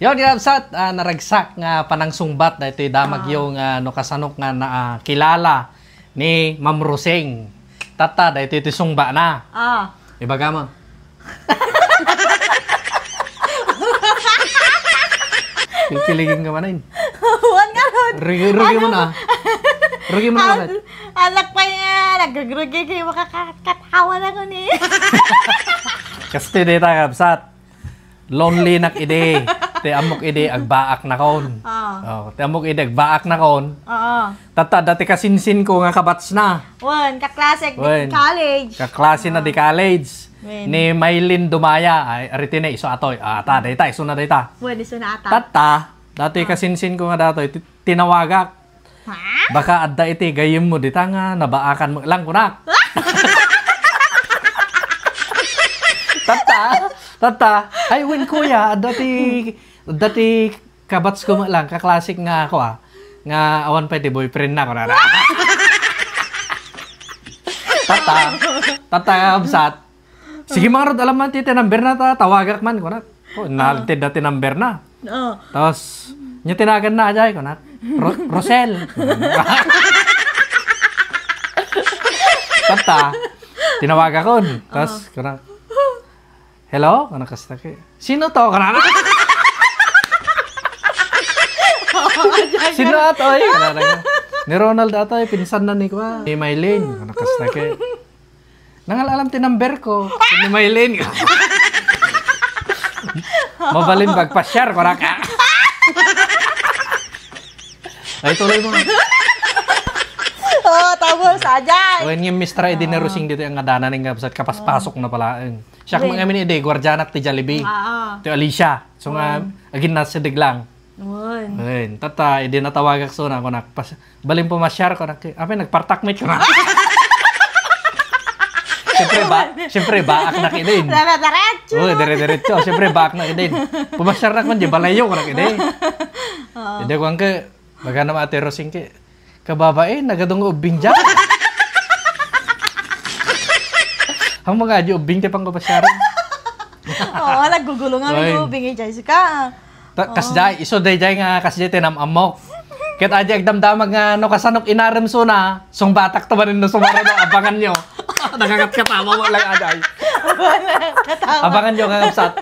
Yon gabsat naragsak nga panangsungbat da ito'y damag yung no kasanok nga na kilala ni Ma'am Roseng. Tata da ito'y sungba na. Ibaga mo. Kiligin ka manain. Huwag nga ron. Rugi mo na. Rugi mo na. Alak pa nga. Nagagrugi kayo makakatawa na ko ni. Kasi dito gabsat. Lonely nak ide. Te amok ide agbaak na kon. Te amok ide agbaak na kon. Tata dati kasinsin ko nga kabats na. Kaklase di college. Kaklase na di college. Ni Maylin Dumaya. Ay ariti na iso atoy. Ta dayta iso na dayta. Iso na ata. Tata dati kasinsin ko nga datoy tinawagak. Baka adda iti gayem mo dita nga nabaakan mo lang kunak. Tata, ay win kuya, dati kabats ko lang, kaklasik nga ako nga awan pa iti boyfriend na ko na. Tata, absat. Sige mga rod, alam man titi number na tawagak man ko na. Nalitid dati number na. Tapos, niya tinagan na ajay ko na. Rosel. Tata, tinawag ako. Tapos, ko na. Hello? Ano kastake? Sino to? Kanana? Sino ato? Ni Ronald ato. Pinsan na ni ko. Ni Maylin. Ano kastake? Nangalalam ti number ko. Ni Maylin. Mabalin bagpasyar ko na ka. Ay, tuloy mo. Tawag sa ajay. When yung Mr. Eddie Nerusing dito yung adana ng gabsat, kapaspasok na pala. Siya kung mga minide, gwardiyanak ti Jollibee. Ti Alicia. So nga, agin na sa diglang. Ayun. Tata, hindi natawagak so na ako na. Baling pumasyar ko na. Apay, nagpartakmate ko na. Siyempre, baak na kidin. Dire-diretso. Dire-diretso. Siyempre, baak na kidin. Pumasyar na ko, di balayo ko na kidin. Hindi ko ang ka, baga naman ate Rosing ki, kababae, nagadong ubing dyan. Ang mga adyo, ubing tipang kapasyaran. Naggugulo nga ng ubing dyan. Sika. Kasjay, iso day nga kasjay tinamamok. Kahit adyo agdamdamag nga no kasanok inaram so na, sung batak to manin no sumara no, abangan nyo. Nakakat-katawa mo lang aday. Abangan nyo kakapsat.